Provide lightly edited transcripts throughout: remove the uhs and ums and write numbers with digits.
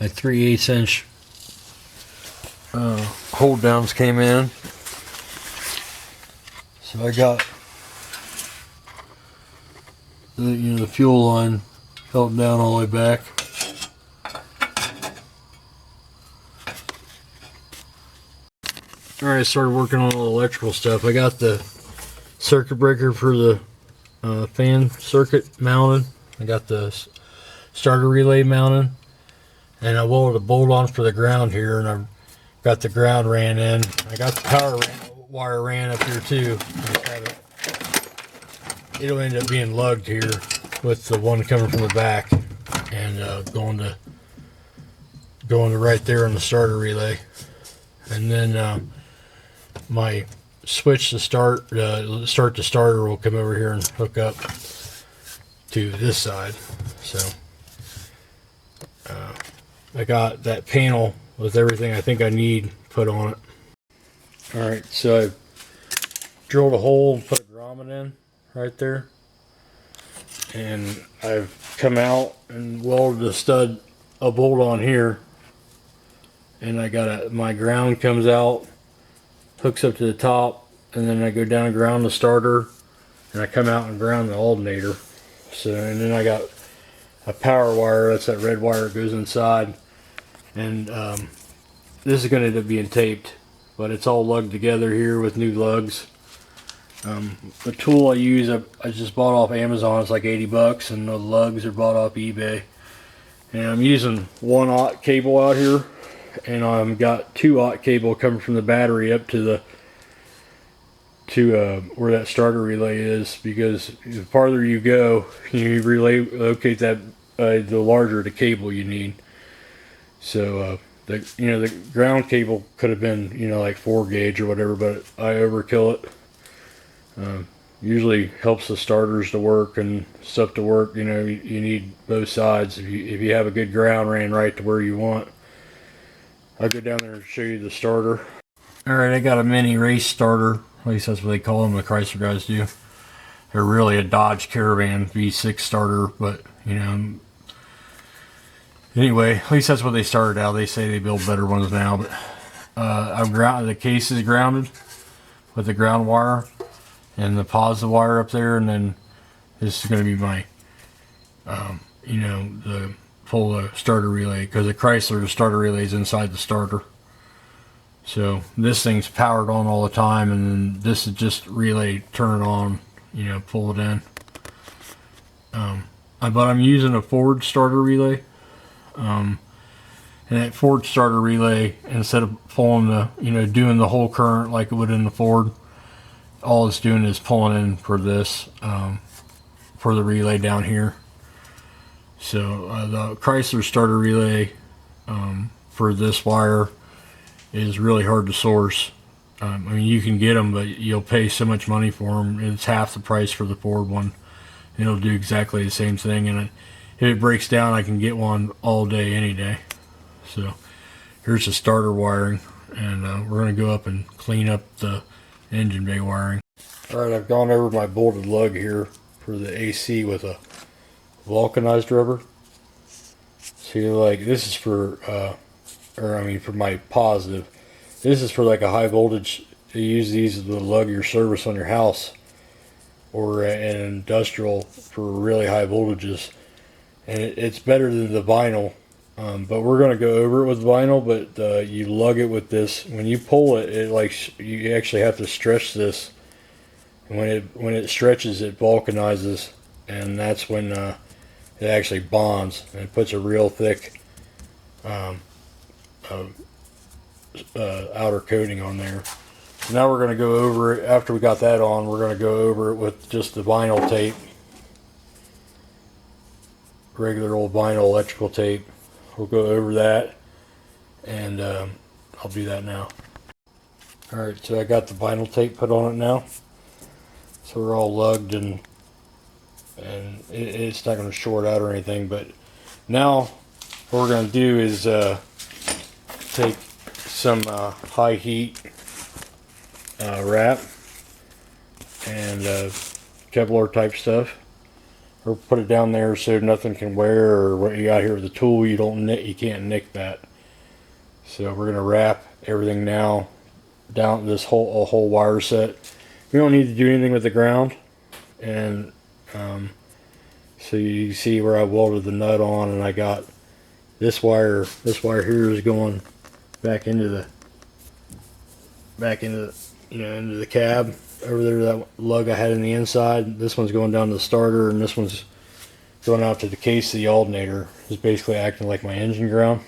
My 3/8 inch hold downs came in. So I got the fuel line held down all the way back. Alright, I started working on all the electrical stuff. I got the circuit breaker for the fan circuit mounted. I got the starter relay mounted. And I welded a bolt on for the ground here, and I've got the ground ran in. I got the power wire ran up here too. It'll end up being lugged here with the one coming from the back and going to right there on the starter relay. And then my switch to start the starter will come over here and hook up to this side. So I got that panel with everything I think I need put on it. Alright, so I drilled a hole and put a grommet in right there. And I've come out and welded a bolt on here. And I got my ground comes out, hooks up to the top, and then I go down and ground the starter, and I come out and ground the alternator. So, and then I got a power wire, that's that red wire that goes inside. And this is going to end up being taped, but it's all lugged together here with new lugs. The tool I use, I just bought off Amazon. It's like 80 bucks, and the lugs are bought off eBay. And I'm using 1/aught cable out here, and I've got 2/aught cable coming from the battery up to where that starter relay is, because the farther you go, you locate that the larger the cable you need. So the ground cable could have been like 4 gauge or whatever, but I overkill it. Usually helps the starters to work and stuff to work. You need both sides. If you have a good ground ran right to where you want. I'll go down there and show you the starter. Alright, I got a mini race starter. At least that's what they call them, the Chrysler guys do. They're really a Dodge Caravan V6 starter, but anyway, at least that's what they started out. They say they build better ones now, but the case is grounded with the ground wire and the positive wire up there, and then this is going to be my the full starter relay, because the Chrysler starter relay is inside the starter. So this thing's powered on all the time, and then this is just relay, turn it on, pull it in. But I'm using a Ford starter relay. And that Ford starter relay, instead of pulling doing the whole current like it would in the Ford, all it's doing is pulling in for this, for the relay down here. So the Chrysler starter relay for this wire is really hard to source. I mean, you can get them, but you'll pay so much money for them. It's half the price for the Ford one. It'll do exactly the same thing, and if it breaks down, I can get one all day, any day. So here's the starter wiring, and we're going to go up and clean up the engine bay wiring. Alright, I've gone over my bolted lug here for the AC with a vulcanized rubber. So this is for for my positive. This is for like a high voltage. You use these to lug your service on your house or an industrial for really high voltages. And it's better than the vinyl, but we're going to go over it with vinyl. But you lug it with this. When you pull it, you actually have to stretch this. And when it stretches, it vulcanizes, and that's when it actually bonds, and it puts a real thick outer coating on there. So now we're going to go over it. After we got that on, we're going to go over it with just the vinyl tape. Regular old vinyl electrical tape. We'll go over that, and I'll do that now. Alright, so I got the vinyl tape put on it now. So we're all lugged, and it's not going to short out or anything. But now what we're going to do is take some high heat wrap and Kevlar type stuff, or put it down there so nothing can wear, or what you got here with the tool, you can't nick that. So we're gonna wrap everything now down this whole wire set. We don't need to do anything with the ground, and so you see where I welded the nut on, and I got this wire. This wire here is going back into the into the cab over there. That lug I had in the inside. This one's going down to the starter, and this one's going out to the case of the alternator. It's basically acting like my engine ground.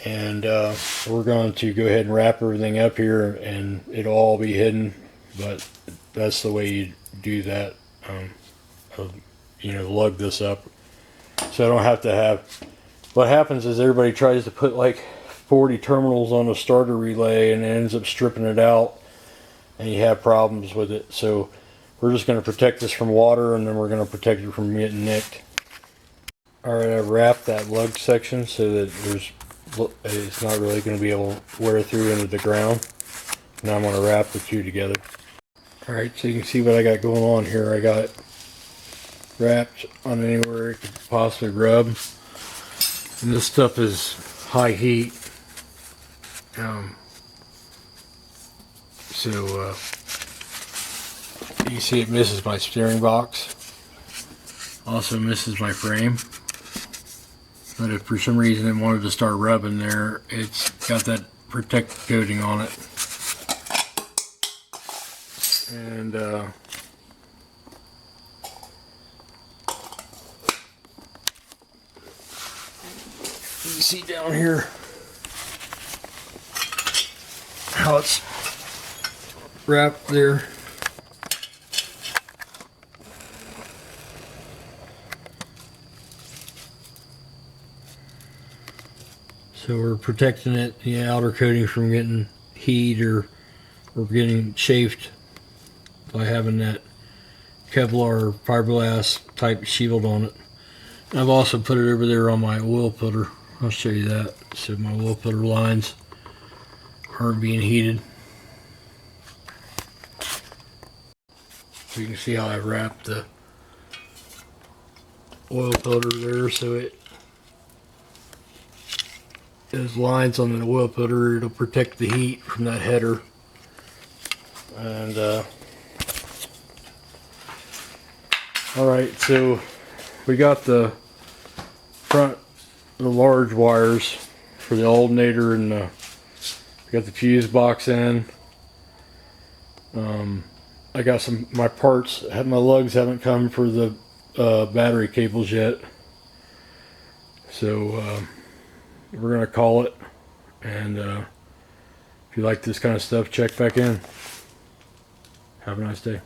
And we're going to go ahead and wrap everything up here, and it'll all be hidden, but that's the way you do that. Lug this up so I don't have to have. What happens is everybody tries to put like 40 terminals on a starter relay and it ends up stripping it out, and you have problems with it. So we're just going to protect this from water, and then we're going to protect it from getting nicked. Alright, I wrapped that lug section so that it's not really going to be able to wear through into the ground. Now I'm going to wrap the two together. Alright, so you can see what I got going on here. I got it wrapped on anywhere it could possibly rub. And this stuff is high heat. You see it misses my steering box. Also misses my frame. But if for some reason it wanted to start rubbing there, it's got that protect coating on it. And you see down here how it's wrapped there. So we're protecting it, the outer coating, from getting heat or getting chafed by having that Kevlar fiberglass type shield on it. And I've also put it over there on my oil filter. I'll show you that. So my oil filter lines aren't being heated. So you can see how I wrapped the oil filter there, so those lines on the oil filter, it'll protect the heat from that header. And alright, so we got the large wires for the alternator, and we got the fuse box in. I got my parts. My lugs haven't come for the battery cables yet, so we're gonna call it. And if you like this kind of stuff, check back in. Have a nice day.